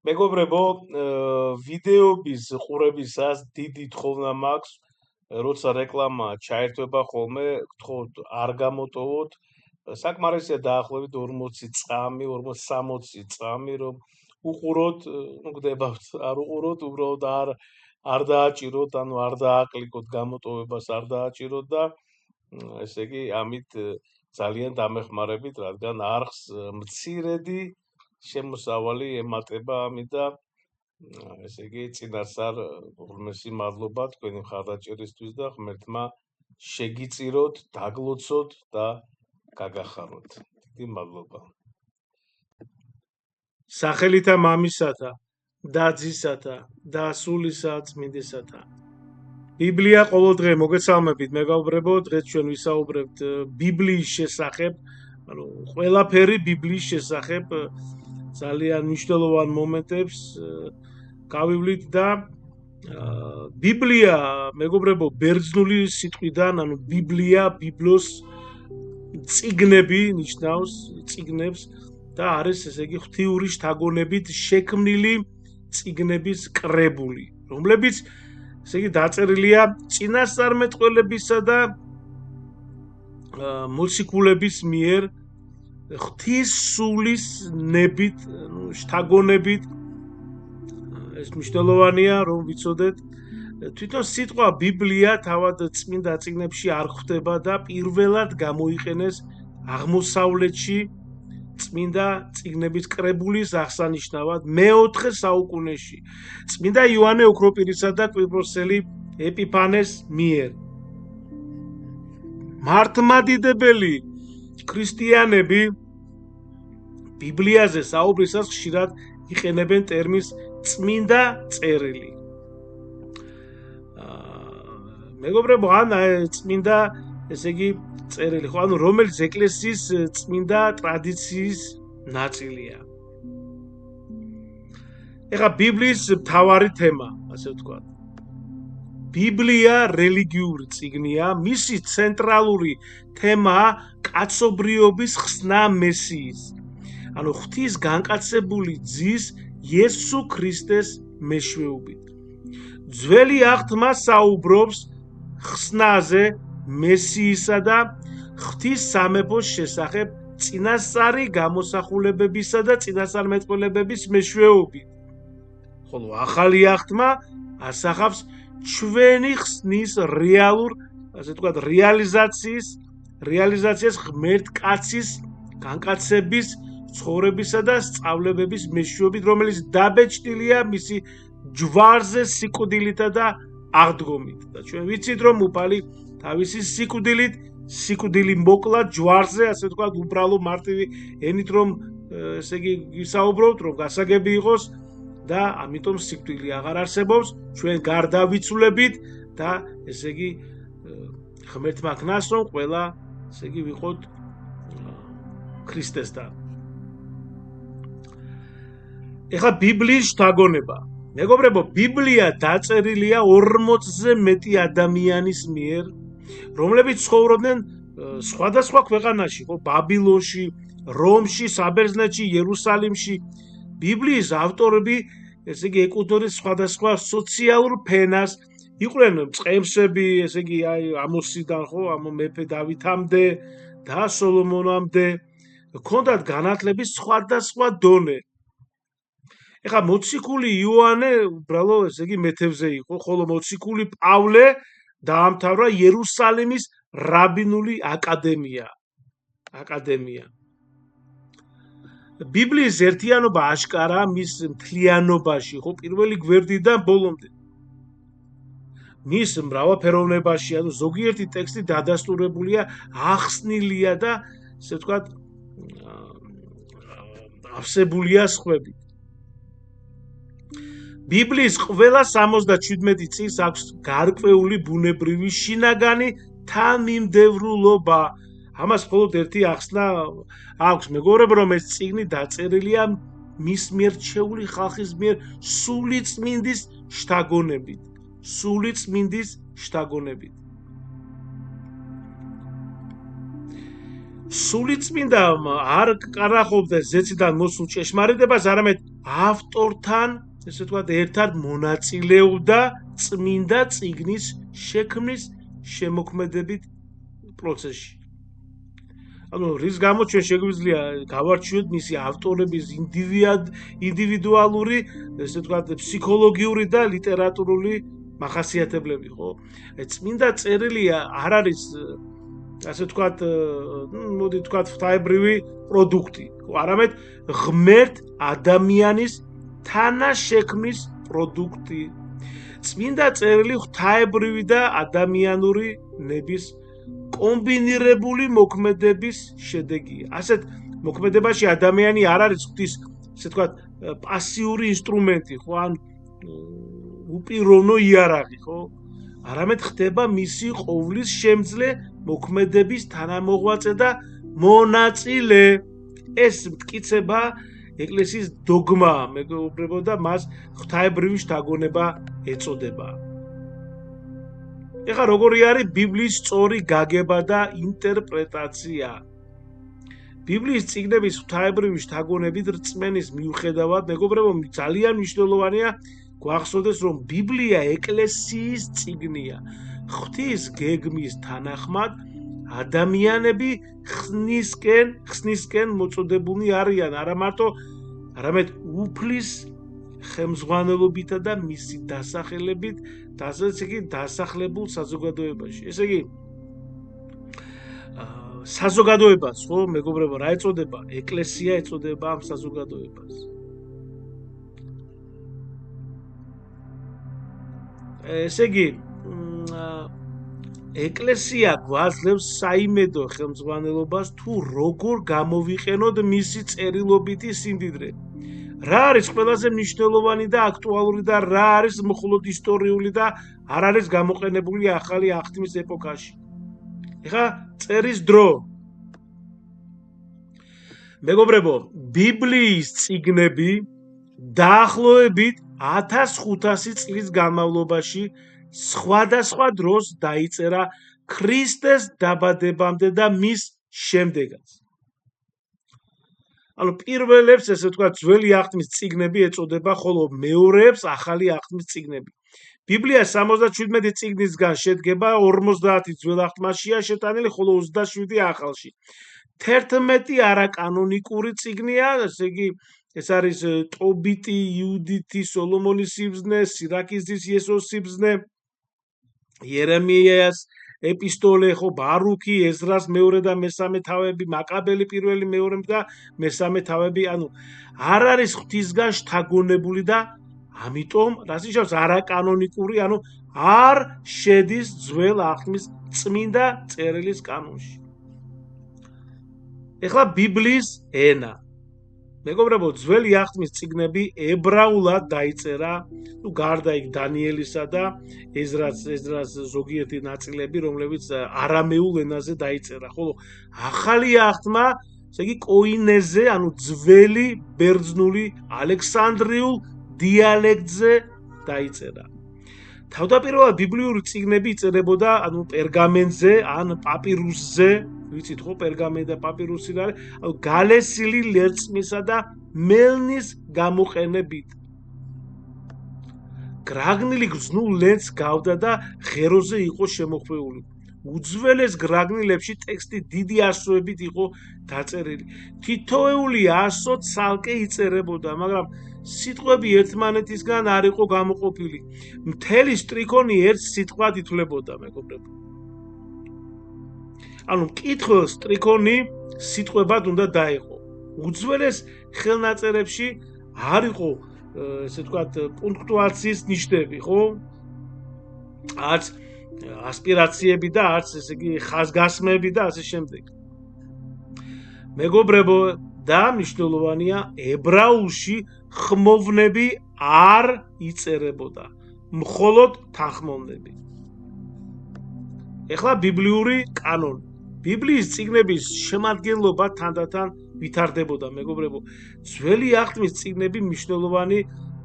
მეგობრებო, ვიდეოების ყურებისას დიდი თხოვნა მაქვს, როცა რეკლამა ჩაერთვება ხოლმე, გთხოვთ არ გამოტოვოთ. საკმარისია დაახლოებით 40 წამი, 40-60 წამი, რომ უყუროთ, გდებავთ, არ უყუროთ, უბრალოდ არ დააჭიროთ, ანუ არ დააკლიკოთ გამოტოვებას, არ დააჭიროთ და ესე იგი, ამით ძალიან დამეხმარებით, რადგან არხს მცირედი შემოსავალი ემატება ამით და ესე იგი წინასწარ უღრმესი მადლობა თქვენი მხარდაჭერისთვის და ღმერთმა შეგიწიროთ, დაგლოცოთ და გაგახაროთ. დიდი მადლობა. სახელითა მამისათა და ძისათა და სულისა წმინდისათა. ბიბლია ყოველდღე მოგესალმებით მეგობრებო, დღეს ჩვენ ვისაუბრებთ ბიბლიის შესახებ, ანუ ყველაფერი ბიბლიის შესახებ ძალიან მნიშვნელოვან მომენტებს გავივლით და ბიბლია მეგობრებო ბერძნული სიტყვიდან, ანუ ბიბლია, ბიბლოს წიგნები ნიშნავს, წიგნებს და არის ესე იგი ღვთიური შთაგონებით შექმნილი წიგნების კრებული, რომლებიც ესე იგი დაწერილია წინასწარმეტყველებისა და მოციქულების მიერ ღვთის სულის ნებით, შთაგონებით. ეს მნიშვნელოვანია, რომ ვიცოდეთ, თვითონ სიტყვა ბიბლია თავად წმინდა წიგნებში არ ხვდება და პირველად გამოიყენეს აღმოსავლეთში წმინდა წიგნების კრებულის აღსანიშნავად მე-4 საუკუნეში წმინდა იოანე ოქროპირისა და კვიპროსელი ეპიფანეს მიერ. მართლმადიდებელი ქრისტიანები ბიბლიაზე საუბრისას ხშირად იყენებენ ტერმინს წმინდა წერილი. მეგობრებო, ან წმინდა, ესე იგი წერილი, ხო, ანუ რომელიც ეკლესიის წმინდა ტრადიციის ნაწილია. ეხლა ბიბლიის მთავარი თემა, ასე ვთქვათ. ბიბლია რელიგიური წიგნია, მისი ცენტრალური თემაა კაცობრიობის ხსნა მესიის, ანუ ღვთის განკაცებული ძის იესო ქრისტეს მეშვეობით. ძველი აღთმა საუბრობს ხსნაზე, მესიისა და ღვთის სამეფოს შესახებ წინასწარი გამოსახულებებისა და წინასწარმეტყველებების მეშვეობით. ხოლო ახალი აღთმა ასახავს ჩვენი ხსნის რეალურ, ასე ვთქვათ, რეალიზაციას ღმერთ კაცის განკაცების, ცხოვრებისა და სწავლებების მეშვეობით, რომელიც დაბეჭდილია მისი ჯვარზე სიკვდილითა და აღდგომით. და ჩვენ ვიცით, რომ უფალი თავისი სიკვდილი მოკლა ჯვარზე, ასე ვთქვათ, უბრალო მარტივი ენით, რომ ესე იგი ვისაუბროთ, რომ გასაგები იყოს და ამიტომ სიკვდილი აღარ არსებობს, ჩვენ გარდავიცვლებით და ესე იგი ღმერთმა ქნას, რომ ყველა ესე იგი ვიყოთ ქრისტესთან. ეხლა ბიბლიის შთაგონება. მეგობრებო, ბიბლია დაწერილია 40-ზე მეტი ადამიანის მიერ, რომლებიც ცხოვრობდნენ სხვადასხვა ქვეყანაში, ხო, ბაბილონში, რომში, საბერძნეთში, იერუსალიმში. ბიბლიის ავტორები, ესე იგი, ეკუთვნიან სხვადასხვა სოციალურ ფენას, იყვნენ მწყემსები, ესე იგი, ამოსიდან, ხო, მეფე დავითამდე და სოლომონამდე, ჰქონდათ განათლების სხვადასხვა დონე. ეხლა მოციქული იოანე უბრალო, ესე იგი, მეთევზე იყო, ხოლო მოციქული პავლე დაამთავრა იერუსალიმის რაბინული აკადემია. ბიბლიის ერთიანობა აშკარაა მის მთლიანობაში, ხო, პირველი გვერდიდან ბოლომდე. მის მრავალფეროვნებაში, ანუ ზოგიერთი ტექსტი დადასტურებულია, ახსნილია და, ესე ვთქვათ, ავსებულია სხვებით. ბიბლიის ყველა 77 წიგნს აქვს გარკვეული ბუნებრივი შინაგანი თანმიმდევრულობა. ამას მხოლოდ ერთი ახსნა აქვს, მეგობრებო, რომ ეს წიგნი დაწერილია მის მიერ რჩეული ხალხის მიერ სული წმინდის შთაგონებით. სულიწმინდამ არ კარახობდა ზეციდან მოსულ ჭეშმარიტებას, არამედ ავტორთან, ესე ვთქვათ, ერთად მონაწილეობდა წმინდა წიგნის შექმნის შემოქმედებით პროცესში. ანუ რის გამოც ჩვენ შეგვიძლია გავარჩიოთ მისი ავტორების ინდივიდუალური, ესე ვთქვათ, ფსიქოლოგიური და ლიტერატურული მახასიათებლები, ხო? წმინდა წერილი არ არის, ასე ვთქვათ, მოდი ვთქვათ, ღვთაებრივი პროდუქტი, არამედ ღმერთ ადამიანის თანაშექმნის პროდუქტი. წმინდა წერილი ღვთაებრივი და ადამიანური ნების კომბინირებული მოქმედების შედეგია. ასეთ მოქმედებაში ადამიანი არ არის ღვთის, ასე ვთქვათ, პასიური ინსტრუმენტი, ხო, ან უპიროვნო იარაღი, ხო? არამედ ხდება მისი ყოვლის შემძლე მოქმედების თანამოღვაწე და მონაწილე. ეს მტკიცება ეკლესიის დოგმა, მეგობრებო, და მას ღვთაებრივი შთაგონება ეწოდება. ეხლა როგორი არის ბიბლიის სწორი გაგება და ინტერპრეტაცია? ბიბლიის წიგნების ღვთაებრივი შთაგონებით რწმენის მიუხედავად, მეგობრებო, ძალიან მნიშვნელოვანია გვახსოვდეს, რომ ბიბლია ეკლესიის წიგნია. ღვთის გეგმის თანახმად ადამიანები ხსნისკენ მოწოდებულნი არიან, არა მარტო, არამედ უფლის ხელმძღვანელობითა და მისი დასახელებით, ასე იგი დასახლებულ საზოგადოებაში. ესე იგი, საზოგადოებას, ხო, მეგობრებო, რა ეწოდება? ეკლესია ეწოდება ამ საზოგადოებას. ესე იგი, ეკლესია გვაძლევს საიმედო ხელმძღვანელობას თუ როგორ გამოვიყენოთ მისი წერილობითი სიმდიდრე. რა არის ყველაზე მნიშვნელოვანი და აქტუალური და რა არის მხოლოდ ისტორიული და არ არის გამოყენებული ახალი აღთქმის ეპოქაში. ეხლა წერის დრო. მეგობრებო, ბიბლიის წიგნები დაახლოებით 1500 წლის განმავლობაში სხვადასხვა დროს დაიწერა ქრისტეს დაბადებამდე და მის შემდეგაც. ანუ პირველებს, ესე ვთქვათ, ძველი აღთქმის წიგნები ეწოდება, ხოლო მეორეებს ახალი აღთქმის წიგნები. ბიბლია 77 წიგნისგან შედგება, 50 ძველ აღთქმაშია შეტანილი, ხოლო 27 ახალში. 11 არაკანონიკური წიგნია, ესე იგი, ეს არის ტობიტი, იუდითი, სოლომონის სიბრძნე, სირაკიზის იესოს სიბრძნე, იერემიას ეპისტოლე, ხო, ბარუქი, ეზრას მეორე და მესამე თავები, მაკაბელი პირველი, მეორე და მესამე თავები, ანუ არ არის ღვთისგან შთაგონებული და ამიტომ, რაც ნიშნავს არაკანონიკური, ანუ არ შედის ძველ აღთქმის წმინდა წერილის კანონში. ეხლა ბიბლიის ენა. მეგობრებო, ძველი აღთქმის წიგნები ებრაულად დაიწერა, გარდა იქ დანიელისა და ეზრას ზოგიერთი ნაწილები, რომლებიც არამეულ ენაზე დაიწერა, ხოლო ახალი აღთმა, ესე იგი, კოინეზე, ანუ ძველი ბერძნული ალექსანდრიულ დიალექტზე დაიწერა. თავდაპირველად ბიბლიური წიგნები იწერებოდა, ანუ პერგამენტზე ან პაპირუსზე, ვიცით ხო, პერგამენტი და პაპირუსი რა არის, ანუ გალესილი ლერწმისა და მელნის გამოყენებით. გრაგნილი გრძნულ ლენტს გავდა და ღეროზე იყო შემოხვეული. უძველეს გრაგნილებში ტექსტი დიდი ასოებით იყო დაწერილი. თითოეული ასო ცალკე იწერებოდა, მაგრამ სიტყვები ერთმანეთისგან არ იყო გამოყოფილი. მთელი სტრიქონი ერთ სიტყვად ითვლებოდა, მეგობრებო. ანუ მკითხველს სტრიქონი სიტყვებად უნდა დაეყო. უძველეს ხელნაწერებში არ იყო, ესე ვთქვათ, პუნქტუაციის ნიშნები, ხო? არც ასპირაციები და არც, ესე იგი, ხაზგასმები და ასე შემდეგ. მეგობრებო, და მნიშვნელოვანია, ებრაულში ხმოვნები არ იწერებოდა, მხოლოდ თანხმოვნები. ეხლა ბიბლიური კანონი. ბიბლიის წიგნების შემადგენლობა თანდათან ვითარდებოდა, მეგობრებო. ძველი აღთქმის წიგნები მნიშვნელოვანი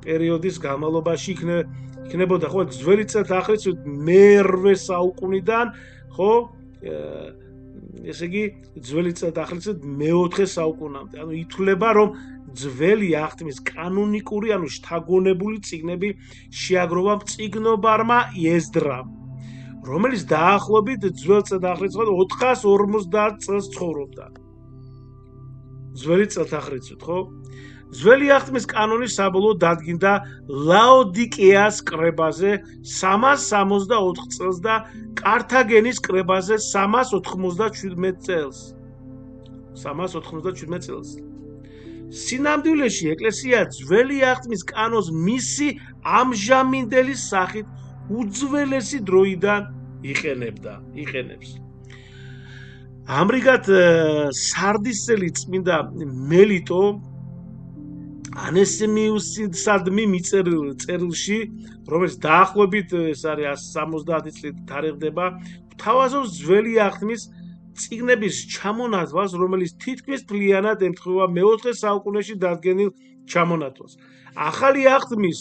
პერიოდის განმავლობაში იქნებოდა, ხო, ძველი წელთაღრიცხვით მე-8 საუკუნიდან, ხო, ესე იგი ძველი წელთაღრიცხვით მე-4 საუკუნამდე. ანუ ითვლება, რომ ძველი აღთქმის კანონიკური, ანუ შთაგონებული წიგნები შეაგროვა მწიგნობარმა ეზდრამ, რომელიც დაახლოებით ძველ წელთაღრიცხვად 450 წელს ცხოვრობდა. ძველი წელთაღრიცხვით, ხო? ძველი აღთქმის კანონი საბოლოოდ დადგინდა ლაოდიკეას კრებაზე 364 წელს და კართაგენის კრებაზე 397 წელს. 397 წელს. სინამდვილეში ეკლესია ძველი აღთქმის კანონს მისი ამჟამინდელი სახით უძველესი დროიდან იყენებს. ამრიგად სარდისელი წმინდა მელიტო ანესიმიუსისადმი მიწერილ წერილში, რომელიც დაახლოებით ეს არის 170 წლით თარიღდება, გვთავაზობს ძველი აღთქმის წიგნების ჩამონათვალს, რომელიც თითქმის მთლიანად ემთხვევა მე-4 საუკუნეში დადგენილ ჩამონათვალს. ახალი აღთქმის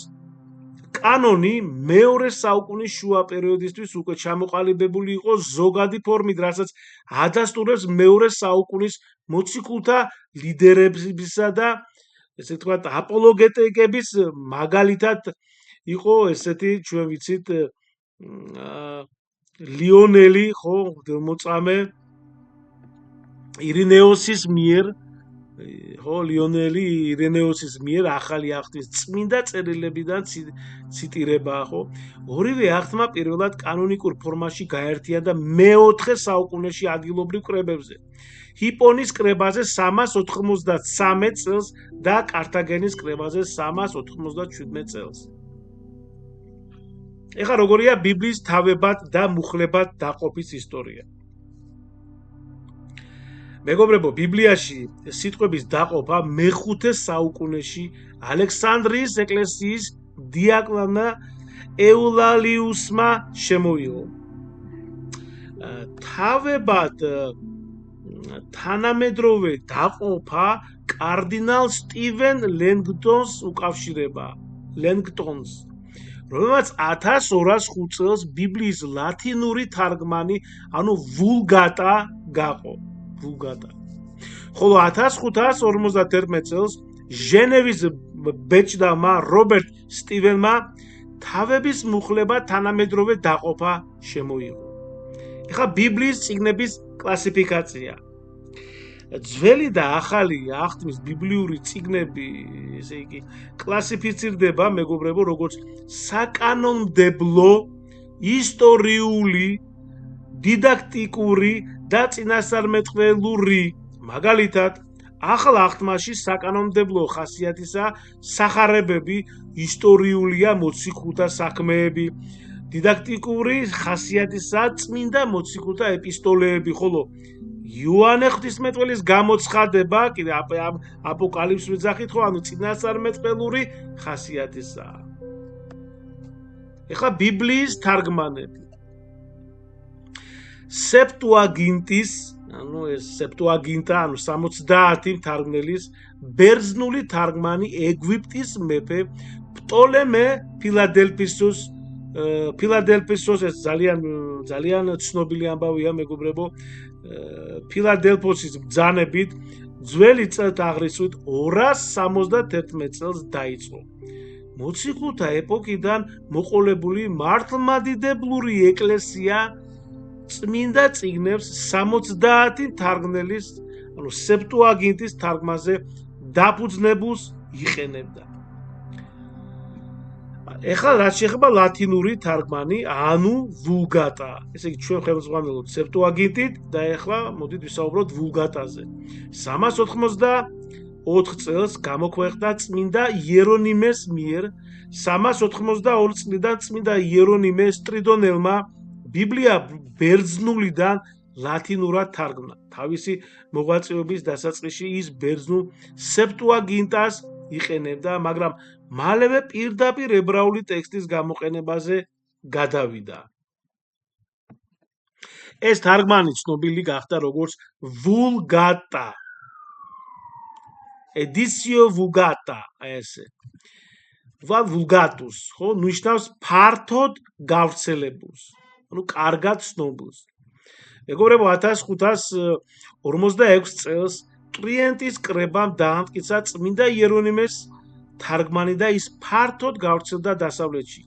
კანონი მეორე საუკუნის შუა პერიოდისთვის უკვე ჩამოყალიბებული იყო ზოგადი ფორმით, რასაც ადასტურებს მეორე საუკუნის მოციქულთა ლიდერებისა და ესე ვთქვათ, აპოლოგეტიკების მაგალითად იყო ესეთი, ჩვენ ვიცით, ლიონელი, ხო, მოწამე ირინეოსის მიერ, ხო, ლიონელი ირინეოსის მიერ ახალი აღთქმის წმინდა წერილებიდან ციტირებაა, ხო? ორივე აღთქმა პირველად კანონიკურ ფორმაში გაერთიანდა მე-4 საუკუნეში ადგილობრივ კრებებზე. ჰიპონის კრებაზე 393 წელს და კართაგენის კრებაზე 397 წელს. ეხლა როგორია ბიბლიის თავებად და მუხლებად დაყოფის ისტორია. მეგობრებო, ბიბლიაში სიტყვების დაყოფა მე-5 საუკუნეში ალექსანდრიის ეკლესიის დიაკვნმა ეულალიუსმა შემოიღო. თავებად თანამედროვე დაყოფა კარდინალ სტივენ ლენგტონს უკავშირება, რომელმაც 1205 წელს ბიბლიის ლათინური თარგმანი, ანუ ვულგატა გაყო. ხოლო 1551 წელს ჟენევის ბეჭდავმა რობერტ სტივენმა თავების მუხლება თანამედროვე დაყოფა შემოიღო. ეხლა ბიბლიის წიგნების კლასიფიკაცია. ძველი და ახალი აღთქმის ბიბლიური წიგნები, ესე იგი, კლასიფიცირდება, მეგობრებო, როგორც საკანონმდებლო, ისტორიული, დიდაქტიკური და წინასწარმეტყველური. მაგალითად, ახალ აღთქმაში საკანონმდებლო ხასიათისა სახარებები, ისტორიულია მოციქულთა საქმეები, დიდაქტიკური ხასიათისა წმინდა მოციქულთა ეპისტოლეები, ხოლო იოანე ღვთისმეტყველის გამოცხადება, კიდე აპოკალიფსის მიძახით, ხო, ანუ წინასწარმეტყველური ხასიათისაა. ეხლა ბიბლიის თარგმანები. სეპტუაგინტის, ანუ ეს სეპტუაგინტა, ანუ 70 მთარგმნელის ბერძნული თარგმანი ეგვიპტის მეფე პტოლემე ფილადელფოსის ეს ძალიან ცნობილი ამბავია, მეგობრებო, ფილადელფოსის ბრძანებით ძველი წელთაღრიცხვით 271 წელს დაიწყო. მოციქულთა ეპოქიდან მოყოლებული მართლმადიდებლური ეკლესია წმინდა წიგნებს 70 თარგმნელის, ანუ სეპტუაგინტის თარგმანზე დაფუძნებულს იყენებდა. ეხლა რაც შეეხება ლათინური თარგმანი, ანუ ვულგატა. ესე იგი, ჩვენ ხელმძღვანელობთ სეპტუაგინტით და ეხლა მოდით ვისაუბროთ ვულგატაზე. 384 წელს გამოქვეყნდა წმინდა იერონიმეს მიერ, 382 წლიდან წმინდა იერონიმე სტრიდონელმა ბიბლია ბერძნულიდან ლათინურად თარგმნა. თავისი მოღვაწეობის დასაწყისში ის ბერძნულ სეპტუაგინტას იყენებდა, მაგრამ მალევე პირდაპირ ებრაული ტექსტის გამოყენებაზე გადავიდა. ეს თარგმანი ცნობილი გახდა როგორც ვულგატა. ედიციო ვულგატა, ესე. ვულგატუს, ხო, ნიშნავს ფართოდ გავრცელებულს, ანუ კარგად ცნობილს. მეგობრებო, 1546 წელს ტრიენტის კრებამ დაამტკიცა წმინდა იერონიმეს თარგმანი და ის ფართოდ გავრცელდა დასავლეთში.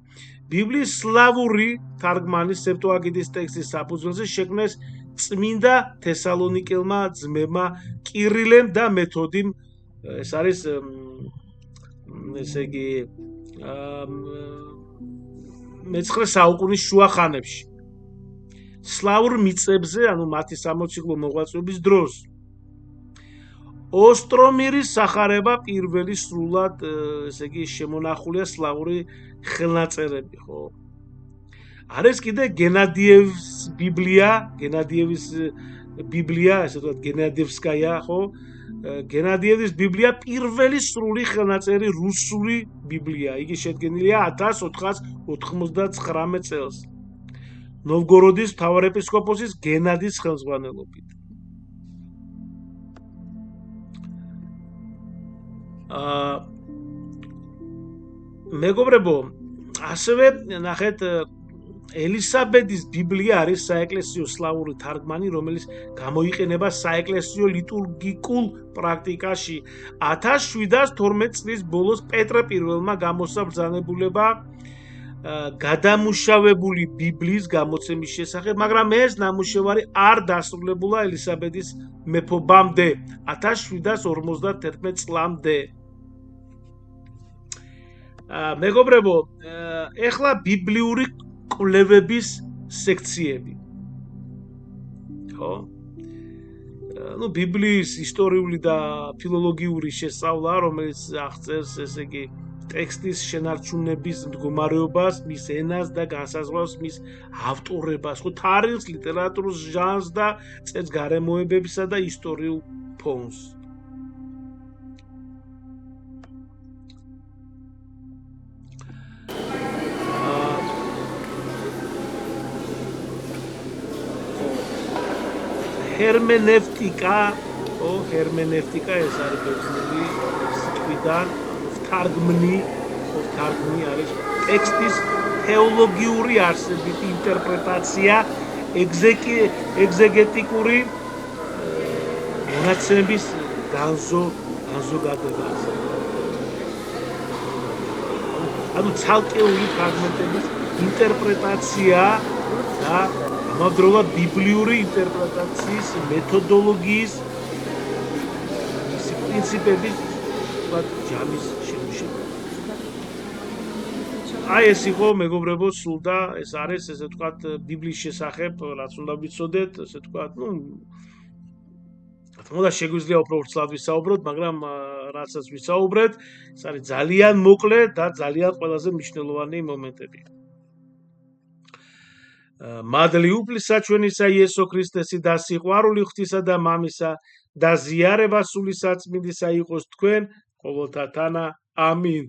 ბიბლიის სლავური თარგმანის სეპტუაგინტის ტექსტის საფუძველზე შექმნეს წმინდა თესალონიკელმა ძმებმა კირილემ და მეთოდიმ, ეს არის ესე იგი მე-9 საუკუნის შუა ხანებში. სლავურ მიწებზე, ანუ მათი სამოციქულო მოღვაწეობის დროს. ოსტრომირის სახარება პირველი სრულად, ესე იგი, შემონახულია სლავური ხელნაწერები, ხო? არის კიდე გენადიევის ბიბლია, ესე ვთქვათ, გენადიევსკაია, ხო? გენადიევის ბიბლია პირველი სრული ხელნაწერი რუსული ბიბლია. იგი შედგენილია 1499 წელს. ნოვგოროდის მთავარეპისკოპოსის გენადის ხელმძღვანელობით. მეგობრებო, ასევე ნახეთ, ელისაბედის ბიბლია არის საეკლესიო სლავური თარგმანი, რომელიც გამოიყენება საეკლესიო ლიტურგიკულ პრაქტიკაში. 1712 წლის ბოლოს პეტრე პირველმა გამოსცა ბრძანებულება გადამუშავებული ბიბლიის გამოცემის შესახებ, მაგრამ ეს ნამუშევარი არ დასრულებულა ელისაბედის მეფობამდე, 1751 წლამდე. მეგობრებო, ეხლა ბიბლიური კვლევების სექციები. ხო? ну ბიბლიის ისტორიული და ფილოლოგიური შესწავლა, რომელიც აღწერს, ესე იგი, ტექსტის შენარჩუნების მდგომარეობას, მის ენას და განსაზღვრავს მის ავტორებას, ხო, თარიღს, ლიტერატურულ ჟანრს და წერს გარემოებებისა და ისტორიულ ფონს. ჰერმენევტიკა ეს არის ბერძნული სიტყვიდან თარგმნი არის ტექსტის თეოლოგიური არსებითი ინტერპრეტაცია, ეგზეგეტიკური მონაცემების განზოგადება. ანუ ცალკეული ფრაგმენტების ინტერპრეტაცია და ამავდროულად ბიბლიური ინტერპრეტაციის მეთოდოლოგიის პრინციპების ჯამის შემუშავა. აი ეს იყო, მეგობრებო, სულ და ეს არის, ესე ვთქვათ, ბიბლიის შესახებ, რაც უნდა ვიცოდეთ, ესე ვთქვათ, თუმცა შეგვიძლია უფრო ვრცლად ვისაუბროთ, მაგრამ რასაც ვისაუბრეთ, ეს არის ძალიან მოკლე და ძალიან ყველაზე მნიშვნელოვანი მომენტები. მადლი უფლისაჩვენისა იესო ქრისტესი და სიყვარული ღვთისა და მამისა და ზიარება სული საწმინდისა იყოს თქვენ ყოველთა თანა. ამინ.